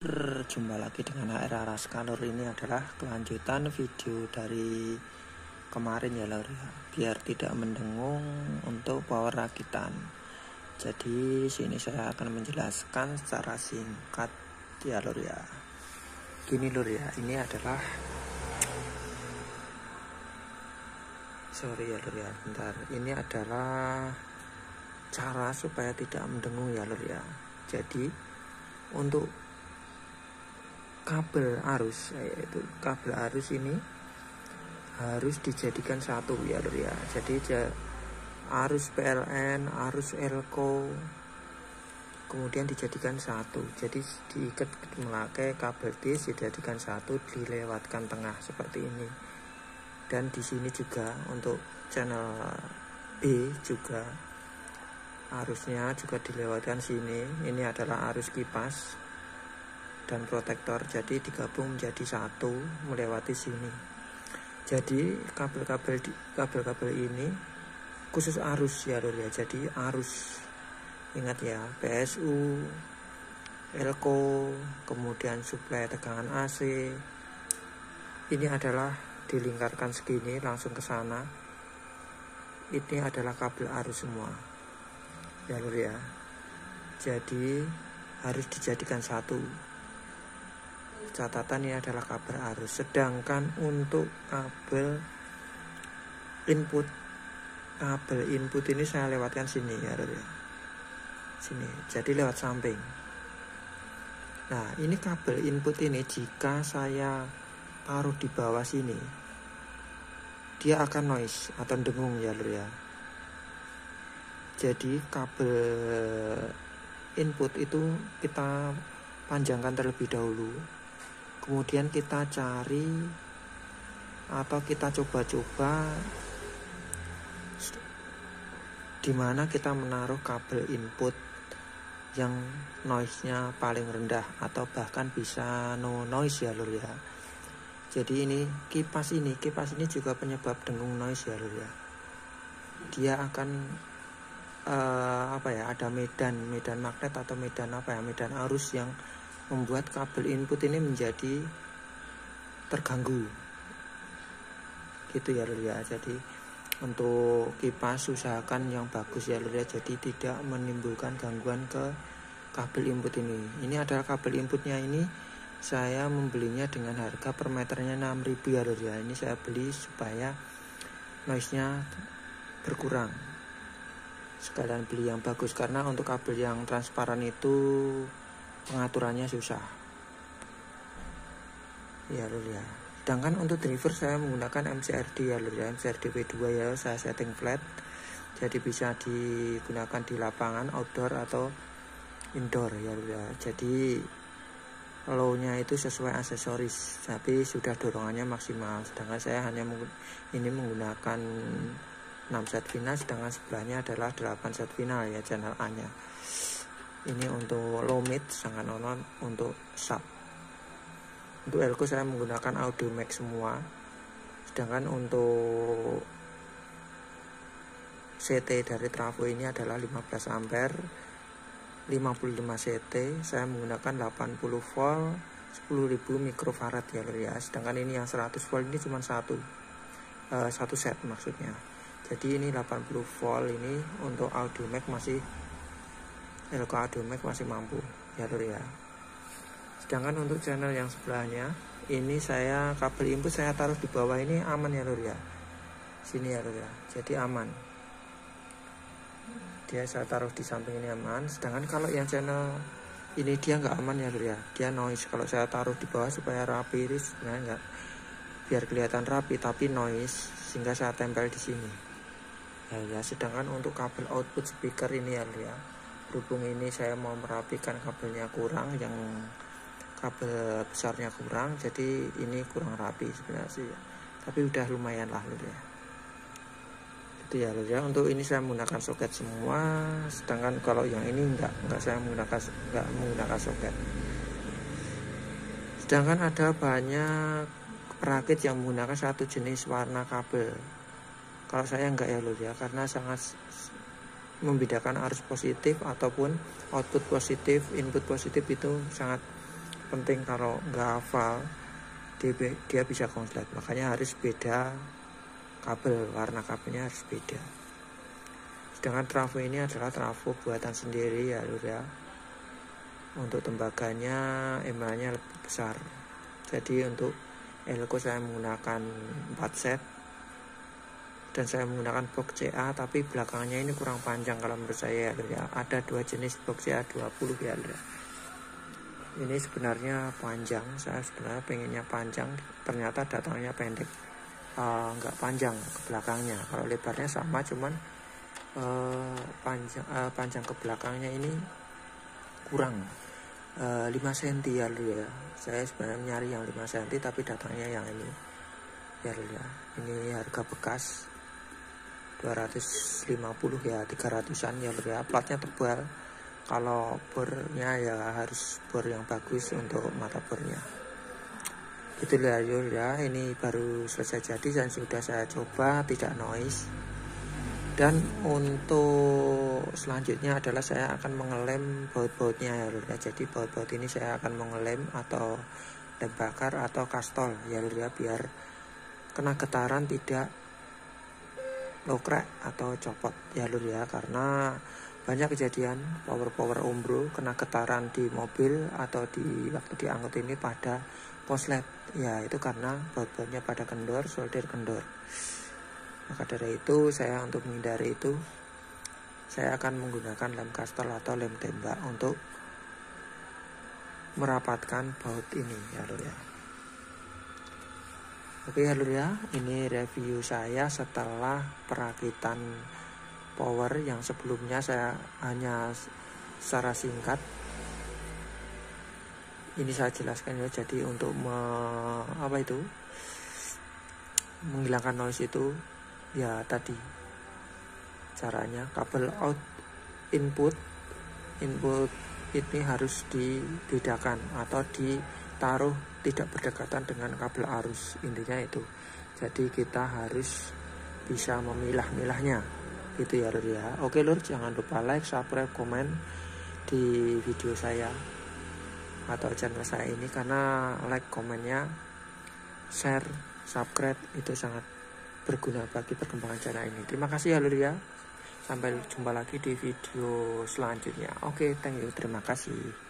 Berjumpa lagi dengan HR Raskanur. Ini adalah kelanjutan video dari kemarin ya lor ya, biar tidak mendengung untuk power rakitan. Jadi sini saya akan menjelaskan secara singkat ya lor ya. Gini lor ya, ini adalah sorry ya lor ya, bentar. Ini adalah cara supaya tidak mendengung ya lor ya. Jadi untuk kabel arus, yaitu kabel arus ini harus dijadikan satu ya lor ya. Jadi arus PLN, arus Elko kemudian dijadikan satu. Jadi diikat memakai kabel dis, dijadikan satu, dilewatkan tengah seperti ini. Dan di sini juga untuk channel B juga arusnya juga dilewatkan sini. Ini adalah arus kipas dan protektor, jadi digabung menjadi satu melewati sini. Jadi kabel-kabel ini khusus arus ya lor ya. Jadi arus, ingat ya, PSU, Elko, kemudian suplai tegangan AC, ini adalah dilingkarkan segini langsung ke sana. Ini adalah kabel arus semua ya lor ya. Jadi harus dijadikan satu. Catatan ini adalah kabel arus. Sedangkan untuk kabel input ini saya lewatkan sini ya lor ya. Sini. Jadi lewat samping. Nah, ini kabel input ini jika saya taruh di bawah sini, dia akan noise atau dengung ya lor ya. Jadi kabel input itu kita panjangkan terlebih dahulu. Kemudian kita cari atau kita coba-coba di mana kita menaruh kabel input yang noise-nya paling rendah atau bahkan bisa no noise ya lor ya. Jadi ini kipas ini juga penyebab dengung noise ya lor ya. Dia akan ada medan magnet atau medan arus yang membuat kabel input ini menjadi terganggu gitu ya lor ya. Jadi untuk kipas usahakan yang bagus ya lor ya, jadi tidak menimbulkan gangguan ke kabel input ini. Ini adalah kabel inputnya, ini saya membelinya dengan harga per meternya 6.000 ya lor ya. Ini saya beli supaya noise nya berkurang, sekalian beli yang bagus, karena untuk kabel yang transparan itu pengaturannya susah ya lor ya. Sedangkan untuk driver saya menggunakan MCRD ya lor ya, MCRD V2 ya, saya setting flat, jadi bisa digunakan di lapangan outdoor atau indoor ya lor ya. Jadi low nya itu sesuai aksesoris, tapi sudah dorongannya maksimal. Sedangkan saya hanya ini menggunakan 6 set final, sedangkan sebelahnya adalah 8 set final ya, channel A nya. Ini untuk low mid, sangat non untuk sub. Untuk Elko saya menggunakan Audio Max semua. Sedangkan untuk CT dari trafo ini adalah 15 ampere 55 CT. Saya menggunakan 80 volt 10.000 mikrofarad ya lor ya. Sedangkan ini yang 100 volt ini cuma satu set maksudnya. Jadi ini 80 volt ini untuk Audio Max masih, Elko Audio Max masih mampu ya lor ya. Sedangkan untuk channel yang sebelahnya ini saya kabel input saya taruh di bawah ini aman ya lor ya. Sini ya lor ya. Jadi aman. Dia saya taruh di samping ini aman. Sedangkan kalau yang channel ini dia nggak aman ya lor ya. Dia noise. Kalau saya taruh di bawah supaya rapi, ini sebenarnya nggak, biar kelihatan rapi tapi noise, sehingga saya tempel di sini. Ya. Sedangkan untuk kabel output speaker ini ya lor ya. Berhubung ini saya mau merapikan kabelnya kurang, yang kabel besarnya kurang, jadi ini kurang rapi sebenarnya sih, tapi udah lumayan lah lor ya. Itu ya lor ya. Untuk ini saya menggunakan soket semua, sedangkan kalau yang ini enggak saya menggunakan soket. Sedangkan ada banyak perakit yang menggunakan satu jenis warna kabel. Kalau saya enggak ya lor ya, karena sangat membedakan arus positif ataupun output positif, input positif itu sangat penting kalau nggak hafal dia bisa konslet, makanya harus beda kabel, warna kabelnya harus beda. Sedangkan trafo ini adalah trafo buatan sendiri ya lur ya. Untuk tembaganya emalnya lebih besar. Jadi untuk elko saya menggunakan 4 set dan saya menggunakan box CA, tapi belakangnya ini kurang panjang kalau menurut saya ya. Ada 2 jenis box CA 20 ya. Ini sebenarnya panjang, saya sebenarnya pengennya panjang, ternyata datangnya pendek, nggak panjang ke belakangnya. Kalau lebarnya sama, cuman panjang ke belakangnya ini kurang 5 cm ya lur ya. Saya sebenarnya nyari yang 5 cm, tapi datangnya yang ini ya lur ya. Ini harga bekas 250 ya, 300-an ya lur ya. Platnya tebal, kalau bornya ya harus bor yang bagus untuk mata bornya. Itu ya lur ya. Ini baru selesai jadi dan sudah saya coba tidak noise. Dan untuk selanjutnya adalah saya akan mengelem baut-bautnya ya lur ya. Jadi baut-baut ini saya akan mengelem atau lem bakar atau kastol ya lur ya, biar kena getaran tidak lokrek atau copot ya lur ya. Karena banyak kejadian power ombro kena getaran di mobil atau di waktu diangkut ini pada konslet ya, itu karena baut-bautnya pada kendor, solder kendor. Maka dari itu saya untuk menghindari itu, saya akan menggunakan lem kastol atau lem tembak untuk merapatkan baut ini ya lur ya. Oke ya lur ya, ini review saya setelah perakitan power yang sebelumnya saya hanya secara singkat. Ini saya jelaskan ya, jadi untuk menghilangkan noise itu ya tadi caranya. Kabel out input ini harus dibedakan atau ditaruh tidak berdekatan dengan kabel arus, intinya itu. Jadi kita harus bisa memilah-milahnya gitu ya lur ya. Oke lur, jangan lupa like, subscribe, komen di video saya atau channel saya ini, karena like, komennya, share, subscribe itu sangat berguna bagi perkembangan channel ini. Terima kasih ya lur ya. Sampai jumpa lagi di video selanjutnya. Oke, thank you, terima kasih.